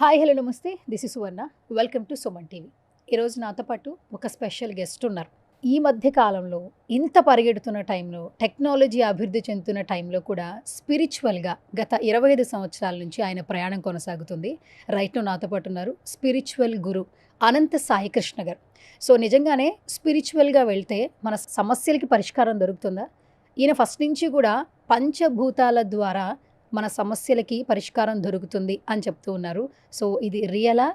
Hi hello నమస్తే this is Suvarna welcome to Suman TV. ఈరోజు నాతో పాటు ఒక స్పెషల్ గెస్ట్ ఉన్నారు. ఈ మధ్య కాలంలో ఇంత పరిగెడుతున్న టైంలో టెక్నాలజీ అభివృద్ధి చెందుతున్న టైంలో కూడా స్పిరిచువల్గా గత 25 సంవత్సరాల నుంచి ఆయన ప్రయాణం కొనసాగుతుంది. రైట్లో నాతో పాటు ఉన్నారు స్పిరిచువల్ గురు అనంత సాయి కృష్ణ గారు. సో నిజంగానే స్పిరిచువల్గా వెళ్తే మన సమస్యలకి పరిష్కారం దొరుకుతుందా? ఈయన ఫస్ట్ నుంచి కూడా పంచభూతాల ద్వారా మన సమస్యలకి పరిష్కారం దొరుకుతుంది అని చెప్తూ ఉన్నారు. సో ఇది రీలా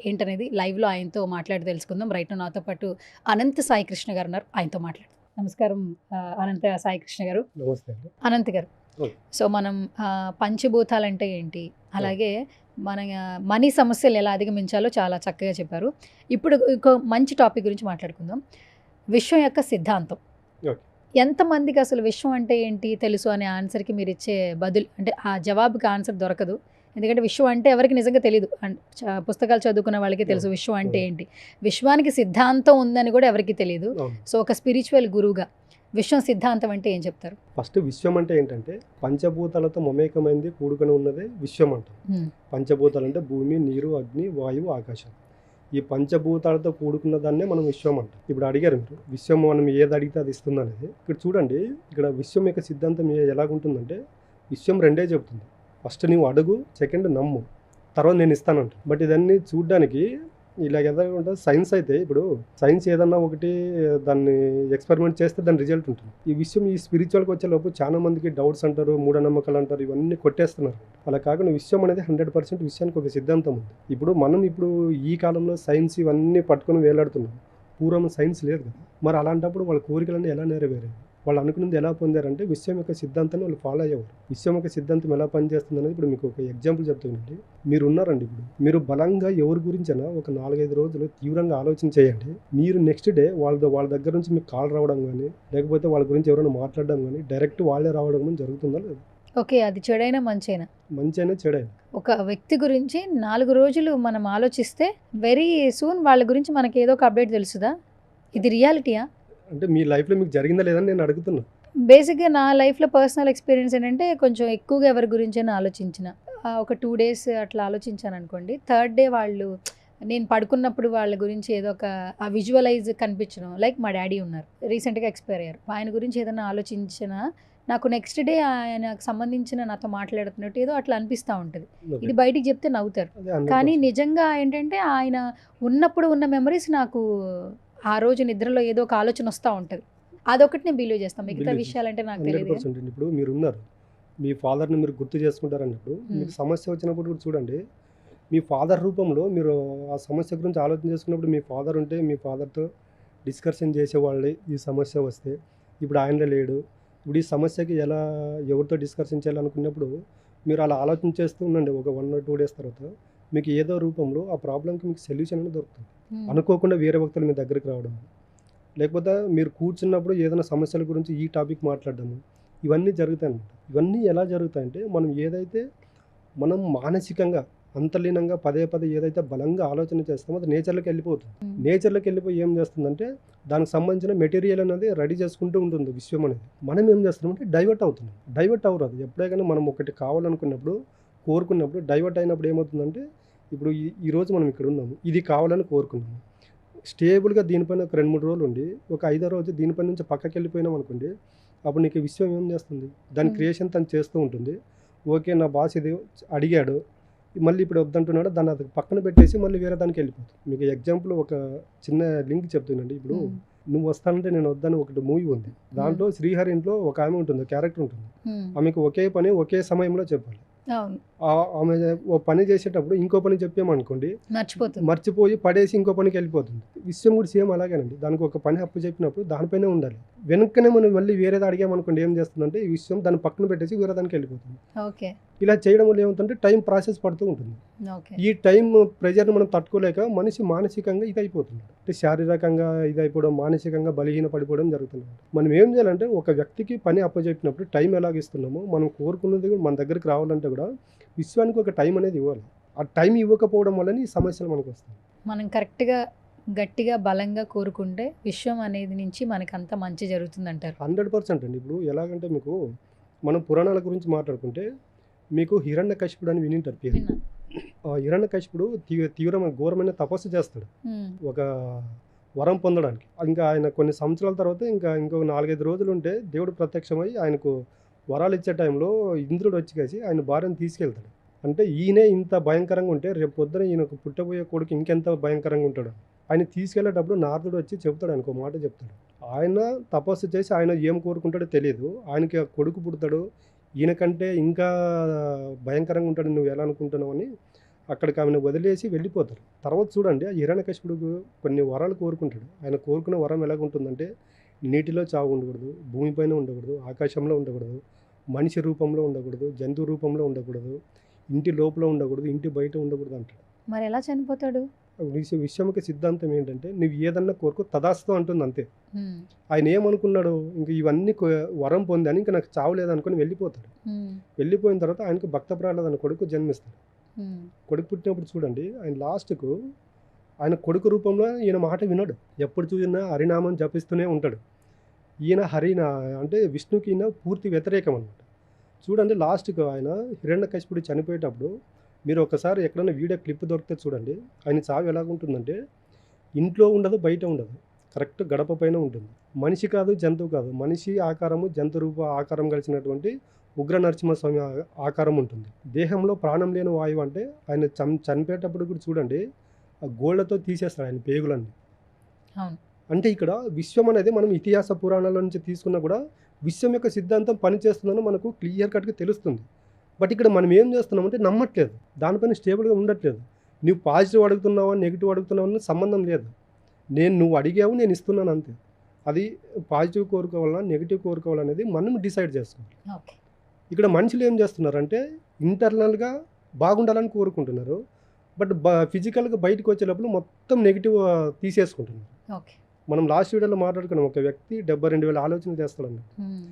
ఏంటనేది లైవ్లో ఆయనతో మాట్లాడి తెలుసుకుందాం. రైట్ నాతో పాటు అనంత సాయి కృష్ణ గారు ఉన్నారు, ఆయనతో మాట్లాడు. నమస్కారం అనంత సాయి కృష్ణ గారు. నమస్తే అనంత్ గారు, సో మనం పంచభూతాలు అంటే ఏంటి, అలాగే మన మనీ సమస్యలు ఎలా అధిగమించాలో చాలా చక్కగా చెప్పారు. ఇప్పుడు ఇంకో మంచి టాపిక్ గురించి మాట్లాడుకుందాం, విశ్వం యొక్క సిద్ధాంతం. ఎంతమందికి అసలు విశ్వం అంటే ఏంటి తెలుసు అనే ఆన్సర్కి మీరు ఇచ్చే బదులు, అంటే ఆ జవాబుకి ఆన్సర్ దొరకదు. ఎందుకంటే విశ్వం అంటే ఎవరికి నిజంగా తెలియదు. పుస్తకాలు చదువుకున్న వాళ్ళకి తెలుసు విశ్వం అంటే ఏంటి. విశ్వానికి సిద్ధాంతం ఉందని కూడా ఎవరికి తెలియదు. సో ఒక స్పిరిచువల్ గురువుగా విశ్వం సిద్ధాంతం అంటే ఏం చెప్తారు? ఫస్ట్ విశ్వం అంటే ఏంటంటే పంచభూతాలతో మమేకమైంది కూడుకొని ఉన్నదే విశ్వం అంటాం. పంచభూతాలు అంటే భూమి, నీరు, అగ్ని, వాయువు, ఆకాశం. ఈ పంచభూతాలతో కూడుకున్న దాన్నే మనం విశ్వం అంటాం. ఇప్పుడు అడిగారు మీరు విశ్వం మనం ఏది అడిగితే అది ఇస్తుంది అనేది. ఇక్కడ చూడండి, ఇక్కడ విశ్వం యొక్క సిద్ధాంతం ఎలాగుంటుందంటే విశ్వం రెండే చెబుతుంది. ఫస్ట్ నువ్వు అడుగు, సెకండ్ నమ్ము, తర్వాత నేను ఇస్తానంట. బట్ ఇదన్నీ చూడడానికి ఇలా ఎదురుకుంటే సైన్స్ అయితే, ఇప్పుడు సైన్స్ ఏదన్నా ఒకటి దాన్ని ఎక్స్పెరిమెంట్ చేస్తే దాని రిజల్ట్ ఉంటుంది. ఈ విషయం ఈ స్పిరిచువల్కి వచ్చేలోపు చాలా మందికి డౌట్స్ అంటారు, మూఢనమ్మకాలు అంటారు, ఇవన్నీ కొట్టేస్తున్నారు. అలా కాకుండా విషయం అనేది 100% విషయానికి ఒక సిద్ధాంతం ఉంది. ఇప్పుడు ఈ కాలంలో సైన్స్ ఇవన్నీ పట్టుకొని వేలాడుతున్నాం. పూర్వం సైన్స్ లేదు కదా, మరి అలాంటప్పుడు వాళ్ళ కోరికలన్నీ ఎలా నెరవేరాయి, వాళ్ళు అనుకున్నది ఎలా పొందారంటే విశ్వం యొక్క సిద్ధాంతాన్ని వాళ్ళు ఫాలో అయ్యేవారు. విశ్వం యొక్క సిద్ధాంతం ఎలా పనిచేస్తుంది అనేది ఇప్పుడు మీకు ఒక ఎగ్జాంపుల్ చెప్తానండి. మీరు ఉన్నారండి, ఇప్పుడు మీరు బలంగా ఎవరి గురించైనా ఒక 4-5 రోజులు తీవ్రంగా ఆలోచన చేయండి. మీరు నెక్స్ట్ డే వాళ్ళ దగ్గర నుంచి మీకు కాల్ రావడం కానీ, లేకపోతే వాళ్ళ గురించి ఎవరైనా మాట్లాడడం కానీ, డైరెక్ట్ వాళ్ళే రావడం కానీ జరుగుతుందా లేదు? ఓకే, అది చెడైనా మంచైనా చెడైనా ఒక వ్యక్తి గురించి 4 రోజులు మనం ఆలోచిస్తే వెరీ సూన్ వాళ్ళ గురించి మనకి ఏదో ఒక అప్డేట్ తెలుసుదా? ఇది రియాలిటీయా? అంటే మీ లైఫ్లో మీకు జరిగిందా లేదని నేను అడుగుతున్నా. బేసిక్గా నా లైఫ్లో పర్సనల్ ఎక్స్పీరియన్స్ ఏంటంటే కొంచెం ఎక్కువగా ఎవరి గురించైనా ఆలోచించిన ఒక 2 days అట్లా ఆలోచించాను అనుకోండి. 3rd day వాళ్ళు నేను పడుకున్నప్పుడు వాళ్ళ గురించి ఏదో ఒక విజువలైజ్ కనిపించడం. లైక్ మా డాడీ ఉన్నారు, రీసెంట్గా ఎక్స్పైర్ అయ్యారు. ఆయన గురించి ఏదైనా ఆలోచించినా నాకు నెక్స్ట్ డే ఆయనకు సంబంధించిన నాతో మాట్లాడుతున్నట్టు ఏదో అట్లా అనిపిస్తూ ఉంటుంది. ఇది బయటికి చెప్తే నవ్వుతారు, కానీ నిజంగా ఏంటంటే ఆయన ఉన్నప్పుడు ఉన్న మెమరీస్ నాకు ఆ రోజు నిద్రలో ఏదో ఒక ఆలోచన వస్తూ ఉంటుంది. అదొకటి నేను బిలీవ్ చేస్తాను, మిగతా విషయాలంటే నాకు తెలియదు. ఇప్పుడు మీరు ఉన్నారు, మీ ఫాదర్ని మీరు గుర్తు చేసుకుంటారన్నప్పుడు మీకు సమస్య వచ్చినప్పుడు కూడా చూడండి, మీ ఫాదర్ రూపంలో మీరు ఆ సమస్య గురించి ఆలోచన చేసుకున్నప్పుడు మీ ఫాదర్ ఉంటే మీ ఫాదర్తో డిస్కషన్ చేసేవాళ్ళే. ఈ సమస్య వస్తే ఇప్పుడు ఆయనలో లేడు, ఇప్పుడు ఈ సమస్యకి ఎవరితో డిస్కషన్ చేయాలనుకున్నప్పుడు మీరు అలా ఆలోచన చేస్తూ ఉండండి. ఒక 1 or 2 days తర్వాత మీకు ఏదో రూపంలో ఆ ప్రాబ్లంకి మీకు సొల్యూషన్ అనేది దొరుకుతుంది. అనుకోకుండా వేరే వ్యక్తులు మీ దగ్గరికి రావడం, లేకపోతే మీరు కూర్చున్నప్పుడు ఏదైనా సమస్యల గురించి ఈ టాపిక్ మాట్లాడడము, ఇవన్నీ జరుగుతాయి అన్నమాట. ఇవన్నీ ఎలా జరుగుతాయంటే మనం మానసికంగా అంతర్లీనంగా పదే ఏదైతే బలంగా ఆలోచన చేస్తామో అది నేచర్లోకి వెళ్ళిపోతుంది. నేచర్లోకి వెళ్ళిపోయి ఏం చేస్తుందంటే దానికి సంబంధించిన మెటీరియల్ అనేది రెడీ చేసుకుంటూ ఉంటుంది విశ్వం అనేది. మనం ఏం చేస్తున్నామంటే డైవర్ట్ అవుతున్నాం. డైవర్ట్ అవ్వరాదు. ఎప్పుడైనా మనం ఒకటి కావాలనుకున్నప్పుడు, కోరుకున్నప్పుడు డైవర్ట్ అయినప్పుడు ఏమవుతుందంటే, ఇప్పుడు ఈరోజు మనం ఇక్కడ ఉన్నాము, ఇది కావాలని కోరుకున్నాము, స్టేబుల్గా దీనిపైన ఒక 2-3 రోజులు ఉండి ఒక 5వ రోజు దీనిపై నుంచి పక్కకి వెళ్ళిపోయినాం అనుకోండి, అప్పుడు నీకు విశ్వం ఏం చేస్తుంది, దాని క్రియేషన్ తను చేస్తూ ఉంటుంది. ఓకే, నా బాస్ ఇది అడిగాడు, మళ్ళీ ఇప్పుడు వద్దంటున్నాడు, దాన్ని అది పక్కన పెట్టేసి మళ్ళీ వేరే దానికి వెళ్ళిపోతుంది. మీకు ఎగ్జాంపుల్ ఒక చిన్న లింక్ చెప్తున్నాండి. ఇప్పుడు నువ్వు వస్తానంటే నేను వద్దని ఒకటి మూవీ ఉంది, దాంట్లో శ్రీహరి ఇంట్లో ఒక ఆమె ఉంటుంది, క్యారెక్టర్ ఉంటుంది. ఆమెకు ఒకే పని ఒకే సమయంలో చెప్పాలి. ఆమె ఓ పని చేసేటప్పుడు ఇంకో పని చెప్పామనుకోండి మర్చిపోయి పడేసి ఇంకో పనికి వెళ్ళిపోతుంది. విషయం కూడా సేమ్ అలాగేనండి. దానికి ఒక పని అప్పు చెప్పినప్పుడు దానిపైనే ఉండాలి. వెనక్కనే మనం మళ్ళీ వేరేది అడిగామనుకోండి, ఏం చేస్తుందంటే ఈ విషయం దాన్ని పక్కన పెట్టేసి వేరే దానికి వెళ్ళిపోతుంది. ఇలా చేయడం వల్ల ఏమవుతుందంటే టైం ప్రాసెస్ పడుతూ ఉంటుంది. ఈ టైం ప్రెజర్ని మనం తట్టుకోలేక మనిషి మానసికంగా ఇది అయిపోతున్నాడు. అంటే శారీరకంగా ఇది అయిపోవడం, మానసికంగా బలహీన పడిపోవడం జరుగుతుంది. మనం ఏం చేయాలంటే ఒక వ్యక్తికి పని అప్పచెప్పినప్పుడు టైం ఎలాగిస్తున్నామో మనం కోరుకున్నది మన దగ్గరికి రావాలంటే కూడా విశ్వానికి ఒక టైం అనేది ఇవ్వాలి. ఆ టైం ఇవ్వకపోవడం వల్లనే ఈ సమస్యలు మనకు వస్తాయి. మనం కరెక్ట్గా గట్టిగా బలంగా కోరుకుంటే విశ్వం అనేది నుంచి మనకు అంత మంచి జరుగుతుంది అంటారు. 100% అండి. ఇప్పుడు ఎలాగంటే మీకు మనం పురాణాల గురించి మాట్లాడుకుంటే మీకు హిరణ్యకశిపుడు అని వినింటారు పేరు. హిరణ్యకశిపుడు తీవ్రమైన ఘోరమైన తపస్సు చేస్తాడు హ్మ్. ఒక వరం పొందడానికి. ఇంకా ఆయన కొన్ని సంవత్సరాల తర్వాత ఇంకో 4, 5 రోజులు ఉంటే దేవుడు ప్రత్యక్షమై ఆయనకు వరాలు ఇచ్చే టైంలో ఇంద్రుడు వచ్చి ఆయన భార్యను తీసుకెళ్తాడు. అంటే ఈయనే ఇంత భయంకరంగా ఉంటే రేపు పొద్దున ఈయనకు పుట్టబోయే కొడుకు ఇంకెంత భయంకరంగా ఉంటాడు. ఆయన తీసుకెళ్ళేటప్పుడు నారదుడు వచ్చి చెప్తాడు, ఆయనకు ఒక మాట చెప్తాడు. ఆయన తపస్సు చేసి ఆయన ఏం కోరుకుంటాడో తెలియదు. ఆయనకి ఆ కొడుకు పుడతాడు. ఈయనకంటే ఇంకా భయంకరంగా ఉంటాడు, నువ్వు ఎలా అనుకుంటున్నావు అని అక్కడికి ఆమెను వదిలేసి వెళ్ళిపోతారు. తర్వాత చూడండి, ఆ హిరణ్యకశిపుడు కొన్ని వరాలు కోరుకుంటాడు. ఆయన కోరుకున్న వరం ఎలాగుంటుందంటే, నీటిలో చావు ఉండకూడదు, భూమిపైన ఉండకూడదు, ఆకాశంలో ఉండకూడదు, మనిషి రూపంలో ఉండకూడదు, జంతువు రూపంలో ఉండకూడదు, ఇంటి లోపల ఉండకూడదు, ఇంటి బయట ఉండకూడదు అంటాడు. మరి ఎలా చనిపోతాడు? విశ్వముఖ సిద్ధాంతం ఏంటంటే, నువ్వు ఏదన్నా కోరుకో తదాస్తు అంటుంది అంతే. హ్మ్. ఆయన ఏమనుకున్నాడు, ఇంక ఇవన్నీ వరం పొందాను, ఇంకా నాకు చావు లేదనుకుని వెళ్ళిపోతాడు. హ్మ్. వెళ్ళిపోయిన తర్వాత ఆయనకు భక్త ప్రహ్లాద అనే కొడుకు జన్మిస్తాడు. హ్మ్. కొడుకు పుట్టినప్పుడు చూడండి, ఆయన లాస్ట్కు ఆయన కొడుకు రూపంలో ఈయన మాట వినడు. ఎప్పుడు చూసినా హరినామం జపిస్తూనే ఉంటాడు. ఈయన అంటే విష్ణుకి ఈయన పూర్తి వ్యతిరేకం అనమాట. చూడండి, లాస్ట్కు ఆయన హిరణ్యకశిపుడు చనిపోయేటప్పుడు మీరు ఒకసారి ఎక్కడైనా వీడియో క్లిప్ దొరికితే చూడండి, ఆయన చావు ఎలాగుంటుందంటే, ఇంట్లో ఉండదు, బయట ఉండదు, కరెక్ట్ గడప పైన ఉంటుంది. మనిషి కాదు, జంతువు కాదు, మనిషి ఆకారము జంతు రూప ఆకారం కలిసినటువంటి ఉగ్ర నరసింహస్వామి ఆకారం ఉంటుంది. దేహంలో ప్రాణం లేని వాయువు. అంటే ఆయన చనిపోయేటప్పుడు కూడా చూడండి, ఆ గోళ్లతో తీసేస్తాడు ఆయన పేగులన్నీ. అవును. అంటే ఇక్కడ విశ్వం అనేది మనం ఇతిహాస పురాణాల నుంచి తీసుకున్నా కూడా విశ్వం యొక్క సిద్ధాంతం పనిచేస్తుందని మనకు క్లియర్ కట్గా తెలుస్తుంది. బట్ ఇక్కడ మనం ఏం చేస్తున్నామంటే నమ్మట్లేదు, దానిపైన స్టేబుల్గా ఉండట్లేదు. నువ్వు పాజిటివ్ అడుగుతున్నావా, నెగిటివ్ అడుగుతున్నావు అని సంబంధం లేదు. నువ్వు అడిగావు, నేను ఇస్తున్నాను అంతే. అది పాజిటివ్ కోరుకోవాలన్నా నెగిటివ్ కోరుకోవాలనేది మనం డిసైడ్ చేసుకోవాలి. ఓకే. ఇక్కడ మనుషులు ఏం చేస్తున్నారంటే ఇంటర్నల్గా బాగుండాలని కోరుకుంటున్నారు, బట్ ఫిజికల్గా బయటకు వచ్చేటప్పుడు మొత్తం నెగిటివ్ తీసేసుకుంటున్నారు. ఓకే. మనం లాస్ట్ వీడియోలో మాట్లాడుకున్నాం, ఒక వ్యక్తి 72,000 ఆలోచనలు చేస్తాడన్నమాట. హ్మ్.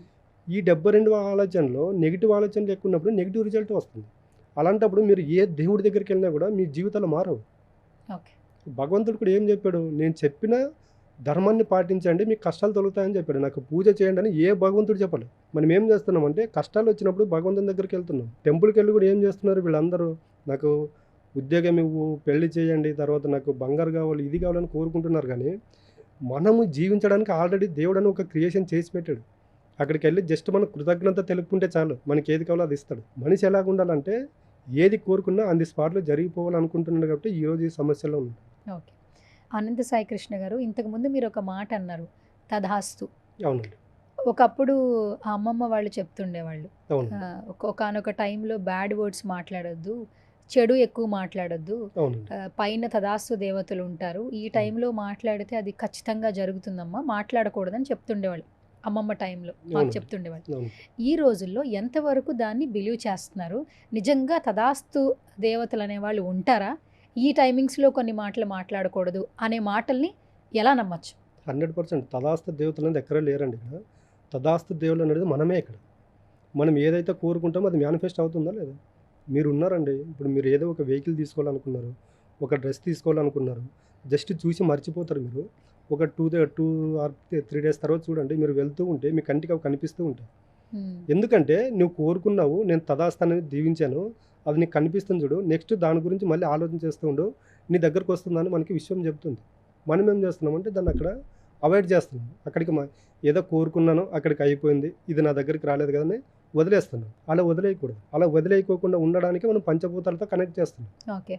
ఈ 72 ఆలోచనలో నెగిటివ్ ఆలోచనలు ఎక్కువ ఉన్నప్పుడు నెగిటివ్ రిజల్ట్ వస్తుంది. అలాంటప్పుడు మీరు ఏ దేవుడి దగ్గరికి వెళ్ళినా కూడా మీ జీవితాలు మారవు. ఓకే. భగవంతుడు కూడా ఏం చెప్పాడు, నేను చెప్పిన ధర్మాన్ని పాటించండి, మీకు కష్టాలు తొలుగుతాయని చెప్పాడు. నాకు పూజ చేయండి అని ఏ భగవంతుడు చెప్పాలి. మనం ఏం చేస్తున్నామంటే కష్టాలు వచ్చినప్పుడు భగవంతుని దగ్గరికి వెళ్తున్నాం. టెంపుల్కి వెళ్ళి కూడా ఏం చేస్తున్నారు వీళ్ళందరూ, నాకు ఉద్యోగం ఇవ్వు, పెళ్లి చేయండి, తర్వాత నాకు బంగారు కావాలి, ఇది కావాలని కోరుకుంటున్నారు. కానీ మనము జీవించడానికి ఆల్రెడీ దేవుడు అని ఒక క్రియేషన్ చేసి పెట్టాడు. అక్కడికి వెళ్ళి జస్ట్ మనం కృతజ్ఞత తెలుపుకుంటే చాలు, మనకి ఏది కావాలో అది ఇస్తాడు. మనిషి ఎలాగ ఉండాలంటే ఏది కోరుకున్నా అంది స్పాట్లో జరిగిపోవాలనుకుంటున్నాడు. కాబట్టి ఈరోజు ఈ సమస్యలో ఉంది. ఓకే. అనంత సాయి కృష్ణ గారు, ఇంతకుముందు మీరు ఒక మాట అన్నారు, తధాస్తు. అవునండి. ఒకప్పుడు ఆ అమ్మమ్మ వాళ్ళు చెప్తుండేవాళ్ళు, అవును. ఒకానొక టైంలో బ్యాడ్ వర్డ్స్ మాట్లాడొద్దు, చెడు ఎక్కువ మాట్లాడొద్దు, అవునండి. పైన తదాస్తు దేవతలు ఉంటారు, ఈ టైంలో మాట్లాడితే అది ఖచ్చితంగా జరుగుతుందమ్మా, మాట్లాడకూడదని చెప్తుండేవాళ్ళు. అమ్మమ్మ టైంలో మాకు అవును. చెప్తుండేవాళ్ళు. అవును. ఈ రోజుల్లో ఎంతవరకు దాన్ని బిలీవ్ చేస్తున్నారు? నిజంగా తదాస్తు దేవతలు అనేవాళ్ళు ఉంటారా? ఈ టైమింగ్స్లో కొన్ని మాటలు మాట్లాడకూడదు అనే మాటల్ని ఎలా నమ్మచ్చు? 100% తదాస్తు దేవతలు అనేది ఎక్కడా లేరండి. ఇక్కడ తదాస్తు దేవులు అనేది మనమే. ఇక్కడ మనం ఏదైతే కోరుకుంటామో అది మేనిఫెస్ట్ అవుతుందా లేదా? మీరు ఉన్నారండి, ఇప్పుడు మీరు ఏదో ఒక వెహికల్ తీసుకోవాలనుకున్నారు, ఒక డ్రెస్ తీసుకోవాలనుకున్నారు, జస్ట్ చూసి మర్చిపోతారు. మీరు ఒక 2 ఆర్ 3 డేస్ తర్వాత చూడండి, మీరు వెళ్తూ ఉంటే మీ కంటికి అవి కనిపిస్తూ ఉంటాయి. ఎందుకంటే నువ్వు కోరుకున్నావు, నేను తదాస్తు అనేది దీవించాను, అది నీకు కనిపిస్తుంది చూడు, నెక్స్ట్ దాని గురించి మళ్ళీ ఆలోచన చేస్తూ ఉండు, నీ దగ్గరకు వస్తుందని మనకి విషయం చెప్తుంది. మనం ఏం చేస్తున్నామంటే దాన్ని అక్కడ అవాయిడ్ చేస్తున్నాం. అక్కడికి ఏదో కోరుకున్నాను, అక్కడికి అయిపోయింది, ఇది నా దగ్గరికి రాలేదు కదని వదిలేస్తున్నాం. అలా వదిలేయకూడదు. అలా వదిలేయకోకుండా ఉండడానికి మనం పంచభూతాలతో కనెక్ట్ చేస్తున్నాం. ఓకే.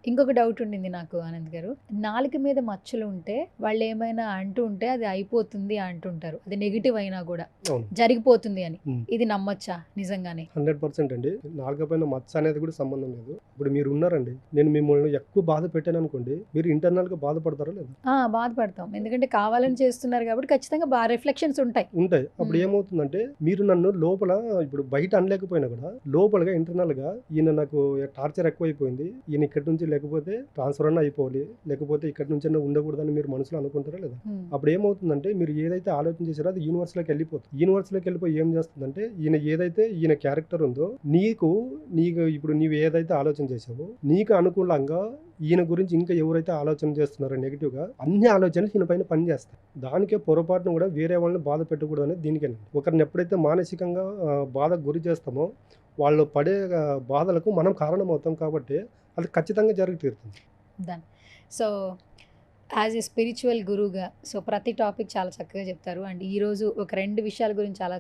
ఇంకొక డౌట్ ఉండింది నాకు ఆనంద్ గారు, నాలుక మీద మచ్చలు ఉంటే వాళ్ళు ఏమైనా అంటూ ఉంటే అది అయిపోతుంది అంటుంటారు, అది నెగిటివ్ అయినా కూడా అవును. జరిగిపోతుంది అని, ఇది నమ్మచ్చా నిజంగానే? 100% అండి. నాలుక పైన మచ్చ అనేది కూడా సంబంధం లేదు. ఇప్పుడు మీరు ఉన్నారండి, నేను మిమ్మల్ని ఎక్కువ బాధ పెట్టాను అనుకోండి, మీరు ఇంటర్నల్గా బాధపడతారా లేదా? బాధపడతాం, ఎందుకంటే కావాలని చేస్తున్నారు కాబట్టి ఖచ్చితంగా రిఫ్లెక్షన్స్ ఉంటాయి. అప్పుడు ఏమవుతుందంటే, మీరు నన్ను లోపల ఇప్పుడు బయట అనలేకపోయినా కూడా లోపలగా ఇంటర్నల్గా ఈయన నాకు టార్చర్ ఎక్కువైపోయింది, ఈయన ఇక్కడి నుంచి లేకపోతే ట్రాన్స్ఫర్ అన్న అయిపోవాలి, లేకపోతే ఇక్కడి నుంచి ఉండకూడదని మీరు మనసులో అనుకుంటారా లేదా? అప్పుడు ఏమవుతుందంటే, మీరు ఏదైతే ఆలోచన చేశారో అది యూనివర్స్లోకి వెళ్ళిపోతుంది. యూనివర్స్లోకి వెళ్ళిపోయి ఏం చేస్తుందంటే, ఈయన క్యారెక్టర్ ఉందో నీకు ఇప్పుడు నీవు ఏదైతే ఆలోచన చేసావో నీకు అనుకూలంగా ఈయన గురించి ఇంకా ఎవరైతే ఆలోచన చేస్తున్నారో నెగిటివ్గా, అన్ని ఆలోచనలు ఈయన పైన పనిచేస్తాయి. దానికే పొరపాటును కూడా వేరే వాళ్ళని బాధ పెట్టకూడదు అనేది దీనికేనండి. ఒకరిని ఎప్పుడైతే మానసికంగా బాధకు గురి చేస్తామో వాళ్ళు పడే బాధలకు మనం కారణమవుతాం. కాబట్టి అది ఖచ్చితంగా జరిగి తీరుతుంది. Done. So as a spiritual గురువుగా సో ప్రతి టాపిక్ చాలా చక్కగా చెప్తారు. అండ్ ఈరోజు ఒక 2 విషయాల గురించి చాలా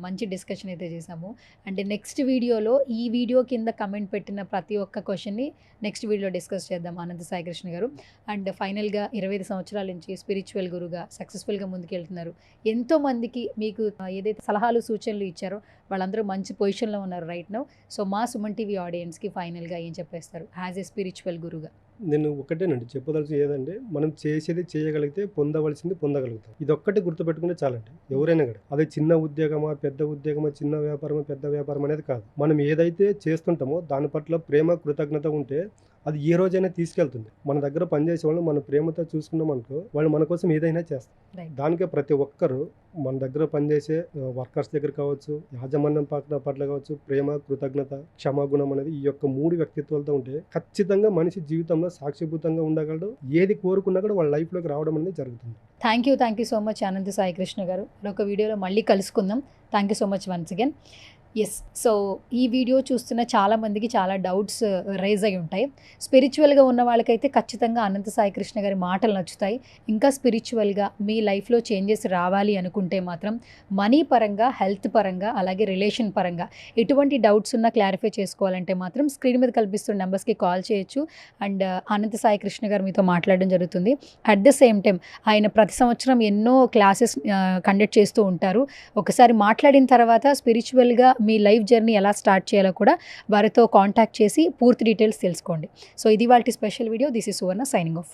మంచి డిస్కషన్ అయితే చేసాము. అండ్ నెక్స్ట్ వీడియోలో ఈ వీడియో కింద కమెంట్ పెట్టిన ప్రతి ఒక్క క్వశ్చన్‌ని నెక్స్ట్ వీడియోలో డిస్కస్ చేద్దాం అనంత సాయి కృష్ణ గారు. అండ్ ఫైనల్‌గా 25 సంవత్సరాల నుంచి స్పిరిచువల్ గురువుగా సక్సెస్‌ఫుల్‌గా ముందుకెళ్తున్నారు. ఎంతోమందికి మీకు ఏదైతే సలహాలు, సూచనలు ఇచ్చారో వాళ్ళందరూ మంచి పొజిషన్‌లో ఉన్నారు రైట్ నౌ. సో మా సుమన్ టీవీ ఆడియన్స్‌కి ఫైనల్‌గా ఏం చెప్పేస్తారు యాజ్ ఏ స్పిరిచువల్ గురువుగా? నేను ఒకటేనండి చెప్పదలసింది ఏదంటే, మనం చేసేది చేయగలిగితే పొందవలసింది పొందగలుగుతాం. ఇదొక్కటి గుర్తుపెట్టుకుంటే చాలండి. ఎవరైనా కూడా. అది చిన్న ఉద్యోగమా, పెద్ద ఉద్యోగమా, చిన్న వ్యాపారమా, పెద్ద వ్యాపారం అనేది కాదు. మనం ఏదైతే చేస్తుంటామో దాని పట్ల ప్రేమ, కృతజ్ఞత ఉంటే అది ఏ రోజైనా తీసుకెళ్తుంది. మన దగ్గర పనిచేసే వాళ్ళని మన ప్రేమతో చూసుకున్నామనుకో, వాళ్ళు మన కోసం ఏదైనా చేస్తారు. రైట్. దానికే ప్రతి ఒక్కరు మన దగ్గర పనిచేసే వర్కర్స్ దగ్గర కావచ్చు, యాజమాన్యం పట్ల కావచ్చు, ప్రేమ, కృతజ్ఞత, క్షమాగుణం అనేది ఈ యొక్క 3 వ్యక్తిత్వాలతో ఉంటే ఖచ్చితంగా మనిషి జీవితంలో సాక్షిభూతంగా ఉండగలడు. ఏది కోరుకున్నా కూడా వాళ్ళ లైఫ్‌లోకి రావడం అనేది జరుగుతుంది. Thank you so much Anantha Sai Krishna garu. మరొక వీడియోలో మళ్ళీ కలుసుకుందాం. Thank you so much once again. Yes. So ఈ వీడియో చూస్తున్న చాలామందికి చాలా డౌట్స్ రైజ్ అయి ఉంటాయి. స్పిరిచువల్గా ఉన్న వాళ్ళకైతే ఖచ్చితంగా అనంత సాయి కృష్ణ గారి మాటలు నచ్చుతాయి. ఇంకా స్పిరిచువల్గా మీ లైఫ్లో చేంజెస్ రావాలి అనుకుంటే మాత్రం మనీ పరంగా, హెల్త్ పరంగా, అలాగే రిలేషన్ పరంగా ఎటువంటి డౌట్స్ ఉన్నా క్లారిఫై చేసుకోవాలంటే మాత్రం స్క్రీన్ మీద కనిపిస్తున్న నెంబర్స్కి కాల్ చేయొచ్చు. అండ్ అనంత సాయి కృష్ణ గారు మీతో మాట్లాడడం జరుగుతుంది. అట్ ద సేమ్ టైం ఆయన ప్రతి సంవత్సరం ఎన్నో క్లాసెస్ కండక్ట్ చేస్తూ ఉంటారు. ఒకసారి మాట్లాడిన తర్వాత స్పిరిచువల్గా మీ లైఫ్ జర్నీ ఎలా స్టార్ట్ చేయాలో కూడా వారితో కాంటాక్ట్ చేసి పూర్తి డీటెయిల్స్ తెలుసుకోండి. సో ఇది ఇవాల్టి special video. This is Suvarna signing off.